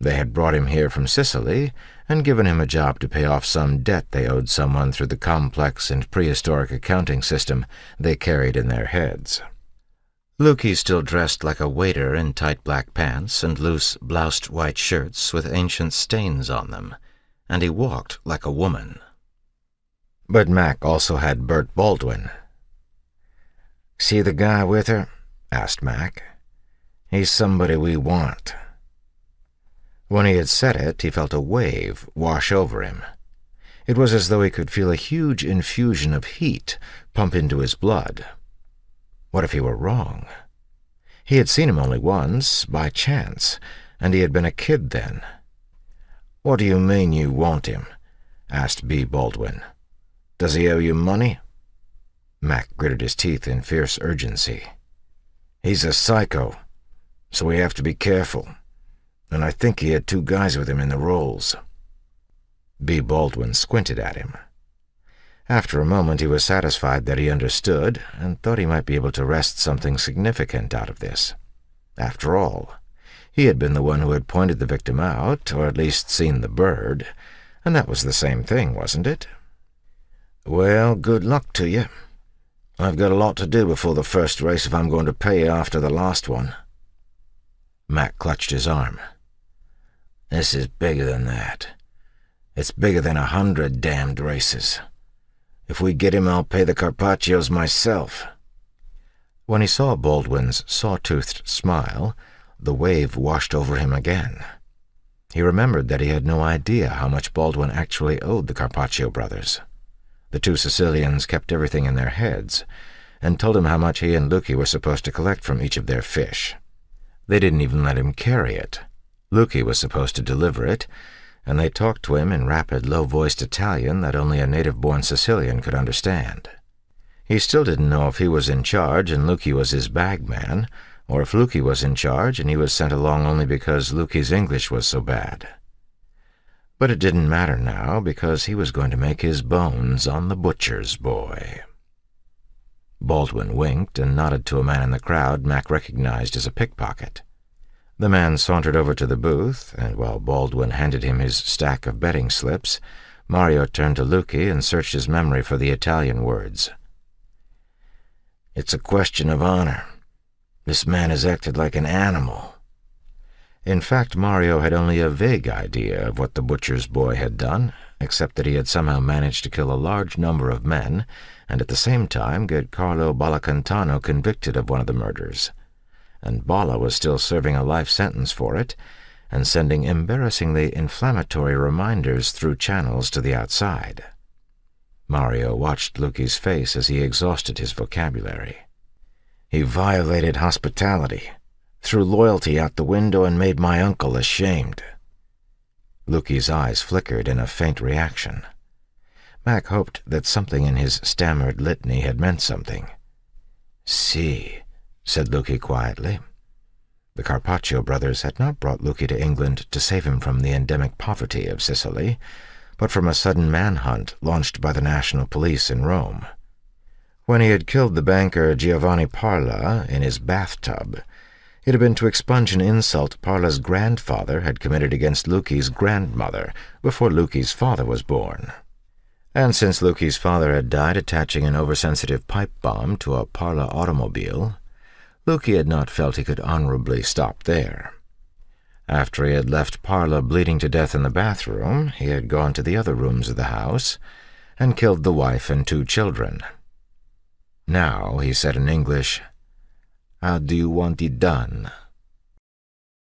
They had brought him here from Sicily and given him a job to pay off some debt they owed someone through the complex and prehistoric accounting system they carried in their heads. Lukey still dressed like a waiter in tight black pants and loose bloused white shirts with ancient stains on them, and he walked like a woman. But Mac also had Bert Baldwin. "See the guy with her?" asked Mac. "He's somebody we want." When he had said it, he felt a wave wash over him. It was as though he could feel a huge infusion of heat pump into his blood. What if he were wrong? He had seen him only once, by chance, and he had been a kid then. "What do you mean you want him?" asked B. Baldwin. "Does he owe you money?" Mac gritted his teeth in fierce urgency. "He's a psycho, so we have to be careful. And I think he had 2 guys with him in the rolls." B. Baldwin squinted at him. After a moment he was satisfied that he understood and thought he might be able to wrest something significant out of this. After all, he had been the one who had pointed the victim out, or at least seen the bird, and that was the same thing, wasn't it? "Well, good luck to you. I've got a lot to do before the first race if I'm going to pay you after the last one." Mac clutched his arm. "This is bigger than that. It's bigger than 100 damned races. If we get him, I'll pay the Carpaccios myself." When he saw Baldwin's saw-toothed smile, the wave washed over him again. He remembered that he had no idea how much Baldwin actually owed the Carpaccio brothers. The 2 Sicilians kept everything in their heads, and told him how much he and Lukey were supposed to collect from each of their fish. They didn't even let him carry it. Lukey was supposed to deliver it, and they talked to him in rapid, low-voiced Italian that only a native-born Sicilian could understand. He still didn't know if he was in charge and Lukey was his bagman, or if Lukey was in charge and he was sent along only because Lukey's English was so bad. But it didn't matter now, because he was going to make his bones on the butcher's boy. Baldwin winked and nodded to a man in the crowd Mac recognized as a pickpocket. The man sauntered over to the booth, and while Baldwin handed him his stack of betting slips, Mario turned to Lukey and searched his memory for the Italian words. "It's a question of honor. This man has acted like an animal." In fact, Mario had only a vague idea of what the butcher's boy had done, except that he had somehow managed to kill a large number of men and at the same time get Carlo Ballacantano convicted of one of the murders. And Balla was still serving a life sentence for it and sending embarrassingly inflammatory reminders through channels to the outside. Mario watched Lukey's face as he exhausted his vocabulary. "He violated hospitality, threw loyalty out the window, and made my uncle ashamed." Lukey's eyes flickered in a faint reaction. Mac hoped that something in his stammered litany had meant something. "See," said Lukey quietly. The Carpaccio brothers had not brought Lukey to England to save him from the endemic poverty of Sicily, but from a sudden manhunt launched by the national police in Rome. When he had killed the banker Giovanni Parla in his bathtub, it had been to expunge an insult Parla's grandfather had committed against Lukey's grandmother before Lukey's father was born. And since Lukey's father had died attaching an oversensitive pipe bomb to a Parla automobile, Lukey had not felt he could honorably stop there. After he had left Parla bleeding to death in the bathroom, he had gone to the other rooms of the house and killed the wife and 2 children. Now, he said in English, "How do you want it done?"